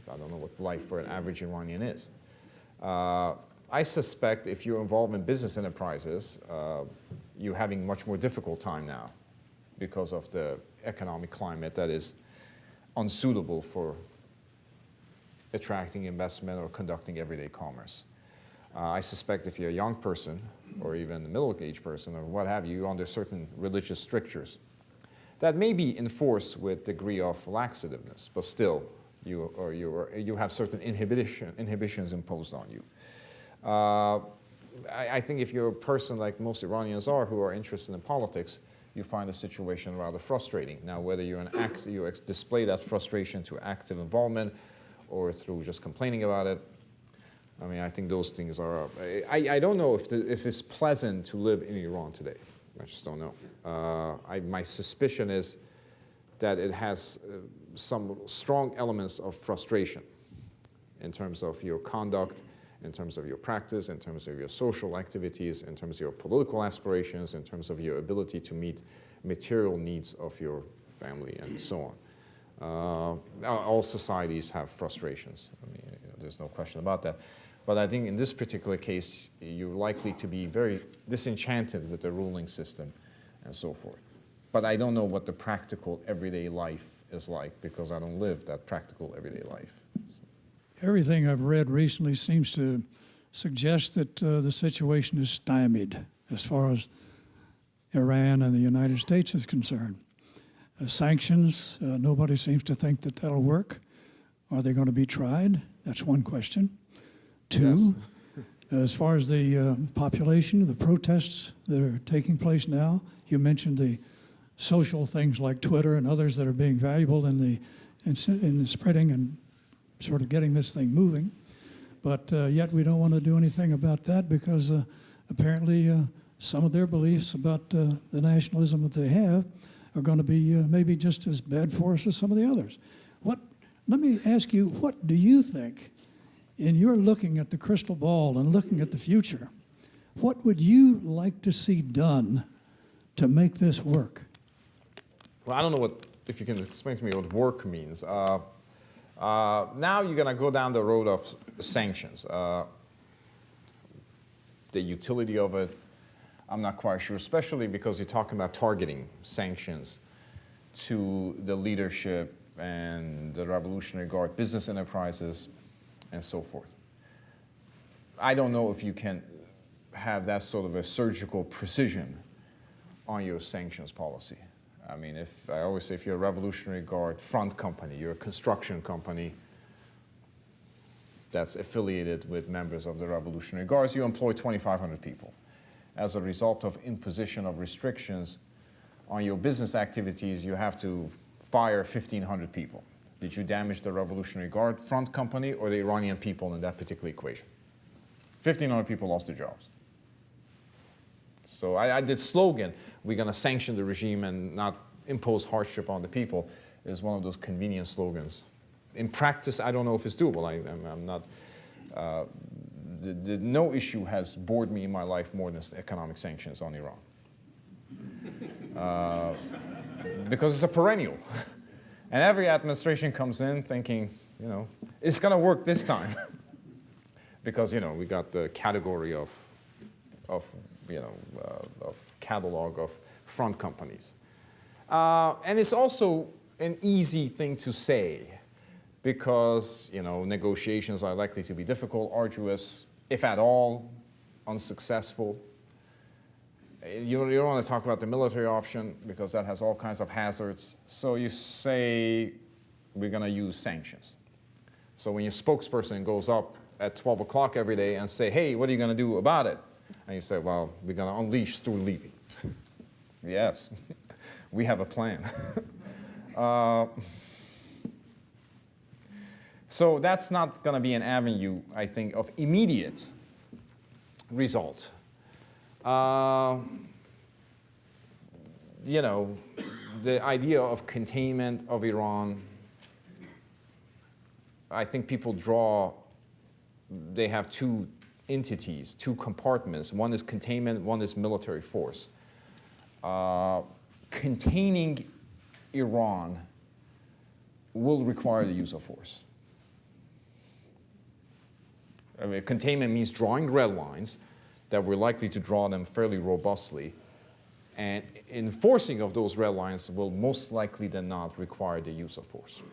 Speaker 1: don't know what life for an average Iranian is. I suspect if you're involved in business enterprises, you're having much more difficult time now because of the economic climate that is unsuitable for attracting investment or conducting everyday commerce. I suspect if you're a young person or even a middle-aged person or what have you, you're under certain religious strictures that may be enforced with degree of laxativeness, but still you have certain inhibitions imposed on you. I think if you're a person like most Iranians are who are interested in politics, you find the situation rather frustrating. Now, whether you display that frustration to active involvement or through just complaining about it, I mean, I think those things are. I don't know if it's pleasant to live in Iran today. I just don't know. My suspicion is that it has some strong elements of frustration in terms of your conduct, in terms of your practice, in terms of your social activities, in terms of your political aspirations, in terms of your ability to meet material needs of your family, and so on. All societies have frustrations. I mean, there's no question about that. But I think in this particular case, you're likely to be very disenchanted with the ruling system and so forth. But I don't know what the practical everyday life is like, because I don't live that practical everyday life.
Speaker 9: Everything I've read recently seems to suggest that the situation is stymied as far as Iran and the United States is concerned. Sanctions, nobody seems to think that that'll work. Are they going to be tried? That's one question. Two, As far as the population, the protests that are taking place now, you mentioned the social things like Twitter and others that are being valuable in the spreading and sort of getting this thing moving. But yet we don't want to do anything about that because apparently some of their beliefs about the nationalism that they have are going to be maybe just as bad for us as some of the others. Let me ask you, what do you think, in your looking at the crystal ball and looking at the future, what would you like to see done to make this work?
Speaker 1: Well, I don't know if you can explain to me what work means. Now you're going to go down the road of sanctions. The utility of it, I'm not quite sure, especially because you're talking about targeting sanctions to the leadership and the Revolutionary Guard, business enterprises, and so forth. I don't know if you can have that sort of a surgical precision on your sanctions policy. I mean, I always say if you're a Revolutionary Guard front company, you're a construction company that's affiliated with members of the Revolutionary Guards, you employ 2,500 people. As a result of imposition of restrictions on your business activities, you have to fire 1,500 people. Did you damage the Revolutionary Guard front company or the Iranian people in that particular equation? 1,500 people lost their jobs. So I did slogan, we're going to sanction the regime and not impose hardship on the people, is one of those convenient slogans. In practice, I don't know if it's doable. I'm not, no issue has bored me in my life more than economic sanctions on Iran. Because it's a perennial. And every administration comes in thinking, it's going to work this time. Because, we got the category of catalog of front companies. And it's also an easy thing to say because, negotiations are likely to be difficult, arduous, if at all, unsuccessful. You don't want to talk about the military option because that has all kinds of hazards. So you say, we're going to use sanctions. So when your spokesperson goes up at 12 o'clock every day and say, hey, what are you going to do about it? And you say, well, we're going to unleash Stuart Levy. Yes, we have a plan. So that's not going to be an avenue, I think, of immediate result. The idea of containment of Iran, I think people they have two entities, two compartments. One is containment, one is military force. Containing Iran will require the use of force. I mean, containment means drawing red lines that we're likely to draw them fairly robustly, and enforcing of those red lines will most likely than not require the use of force.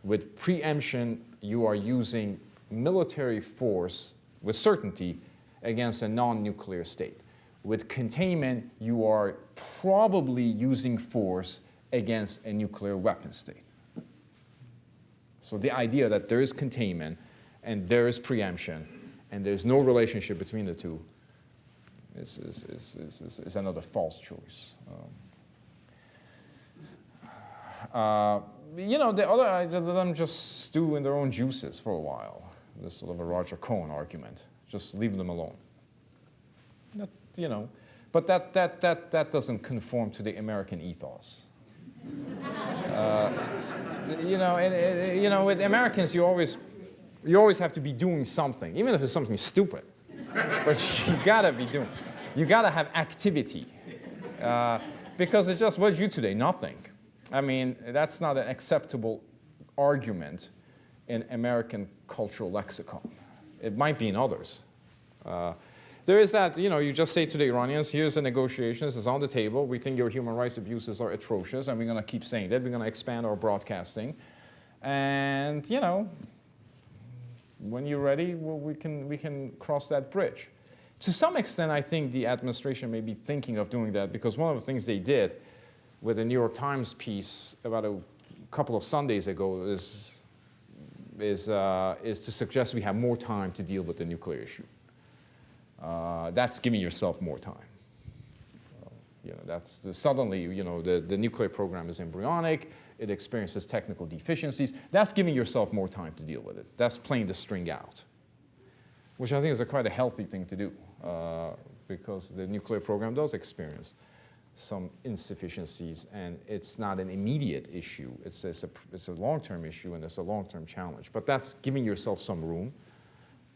Speaker 1: With preemption, you are using military force with certainty against a non-nuclear state. With containment, you are probably using force against a nuclear weapon state. So the idea that there is containment and there is preemption and there's no relationship between the two is another false choice. The other, I let them just stew in their own juices for a while. This sort of a Roger Cohen argument. Just leave them alone. But that doesn't conform to the American ethos. With Americans, you always have to be doing something, even if it's something stupid. But you gotta have activity. Because it's just, what'd you do today? Nothing. I mean, that's not an acceptable argument in American cultural lexicon. It might be in others. There is that, you just say to the Iranians, here's the negotiations, it's on the table, we think your human rights abuses are atrocious, and we're going to keep saying that, we're going to expand our broadcasting. And, when you're ready, we can cross that bridge. To some extent, I think the administration may be thinking of doing that, because one of the things they did with the New York Times piece about a couple of Sundays ago is to suggest we have more time to deal with the nuclear issue. That's giving yourself more time. Suddenly, the nuclear program is embryonic, it experiences technical deficiencies. That's giving yourself more time to deal with it. That's playing the string out, which I think is quite a healthy thing to do, because the nuclear program does experience some insufficiencies, and it's not an immediate issue. It's a long-term issue, and it's a long-term challenge. But that's giving yourself some room.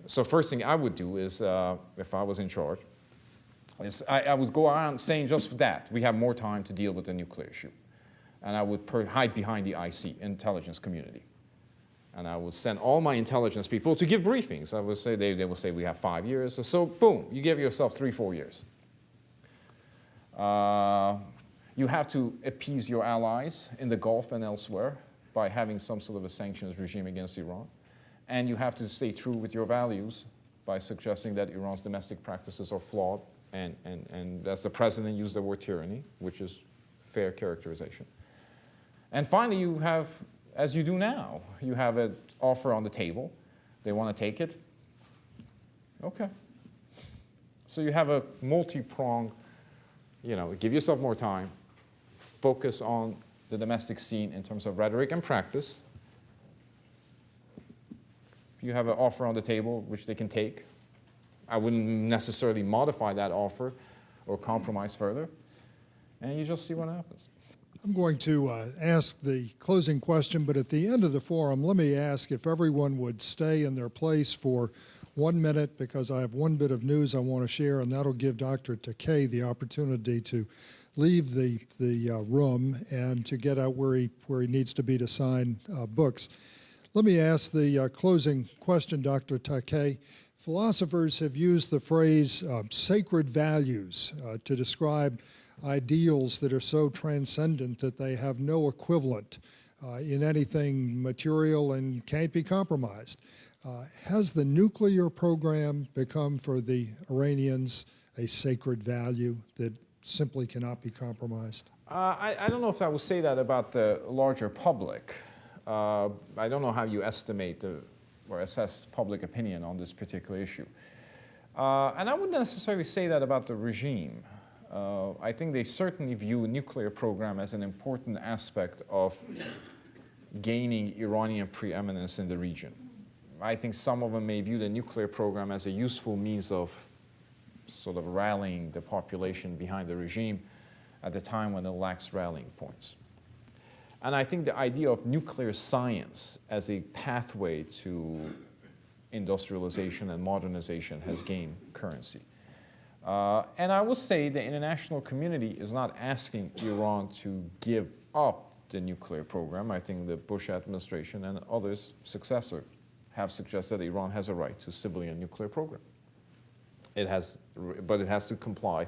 Speaker 1: So first thing I would do is, if I was in charge, is I would go around saying just that. We have more time to deal with the nuclear issue. And I would hide behind the IC, intelligence community. And I would send all my intelligence people to give briefings. I would say, they will say we have 5 years. So boom, you give yourself 3-4 years. You have to appease your allies in the Gulf and elsewhere by having some sort of a sanctions regime against Iran. And you have to stay true with your values by suggesting that Iran's domestic practices are flawed. And as the president used the word tyranny, which is fair characterization. And finally, you have, as you do now, you have an offer on the table. They want to take it. Okay. So you have a multi-pronged, give yourself more time, focus on the domestic scene in terms of rhetoric and practice. You have an offer on the table which they can take. I wouldn't necessarily modify that offer or compromise further. And you just see what happens.
Speaker 2: I'm going to ask the closing question, but at the end of the forum, let me ask if everyone would stay in their place for 1 minute, because I have one bit of news I want to share, and that'll give Dr. Takei the opportunity to leave the room and to get out where he needs to be to sign books. Let me ask the closing question, Dr. Takei. Philosophers have used the phrase sacred values to describe ideals that are so transcendent that they have no equivalent in anything material and can't be compromised. Has the nuclear program become for the Iranians a sacred value that simply cannot be compromised?
Speaker 1: I don't know if I would say that about the larger public. I don't know how you estimate or assess public opinion on this particular issue. And I wouldn't necessarily say that about the regime. I think they certainly view a nuclear program as an important aspect of gaining Iranian preeminence in the region. I think some of them may view the nuclear program as a useful means of sort of rallying the population behind the regime at a time when it lacks rallying points. And I think the idea of nuclear science as a pathway to industrialization and modernization has gained currency. And I will say the international community is not asking Iran to give up the nuclear program. I think the Bush administration and others, successor, have suggested that Iran has a right to civilian nuclear program. But it has to comply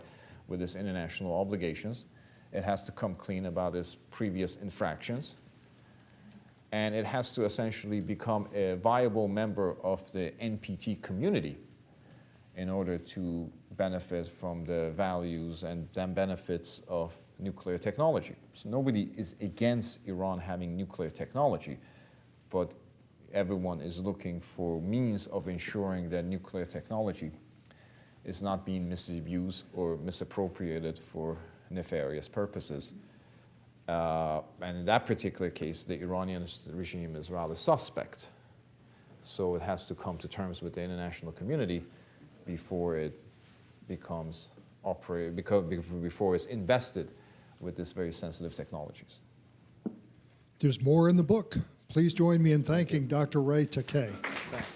Speaker 1: with its international obligations. It has to come clean about its previous infractions. And it has to essentially become a viable member of the NPT community in order to benefit from the values and then benefits of nuclear technology. So nobody is against Iran having nuclear technology, but everyone is looking for means of ensuring that nuclear technology is not being misused or misappropriated for nefarious purposes. And in that particular case, the Iranian regime is rather suspect. So it has to come to terms with the international community before it becomes before it's invested with this very sensitive technologies.
Speaker 2: There's more in the book. Please join me in thanking Dr. Ray Takei.
Speaker 1: Thanks.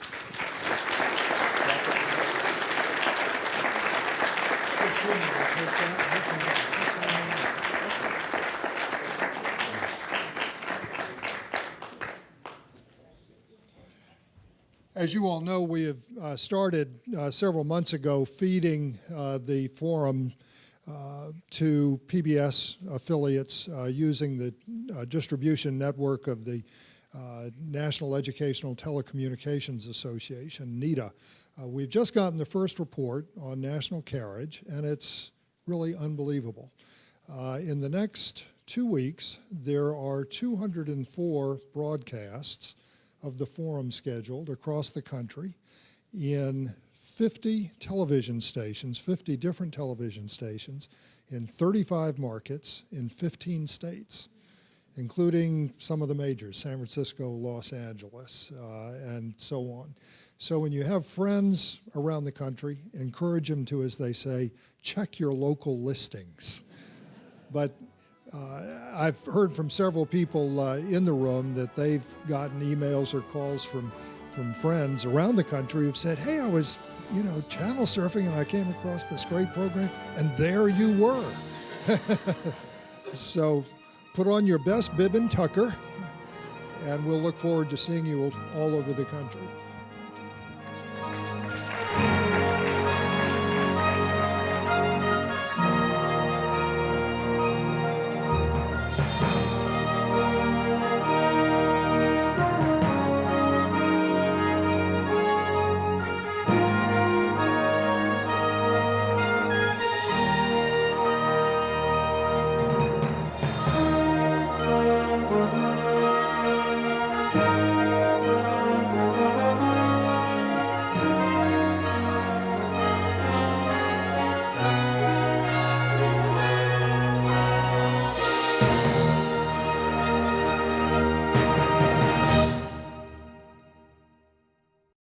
Speaker 2: As you all know, we have started several months ago feeding the forum to PBS affiliates using the distribution network of the National Educational Telecommunications Association, NETA. We've just gotten the first report on national carriage, and it's really unbelievable. In the next 2 weeks, there are 204 broadcasts of the forum scheduled across the country in 50 television stations, 50 different television stations in 35 markets in 15 states, including some of the majors, San Francisco, Los Angeles, and so on. So when you have friends around the country, encourage them to, as they say, check your local listings. But I've heard from several people in the room that they've gotten emails or calls from friends around the country who've said, hey, I was, channel surfing and I came across this great program, and there you were. So put on your best bib and tucker, and we'll look forward to seeing you all over the country.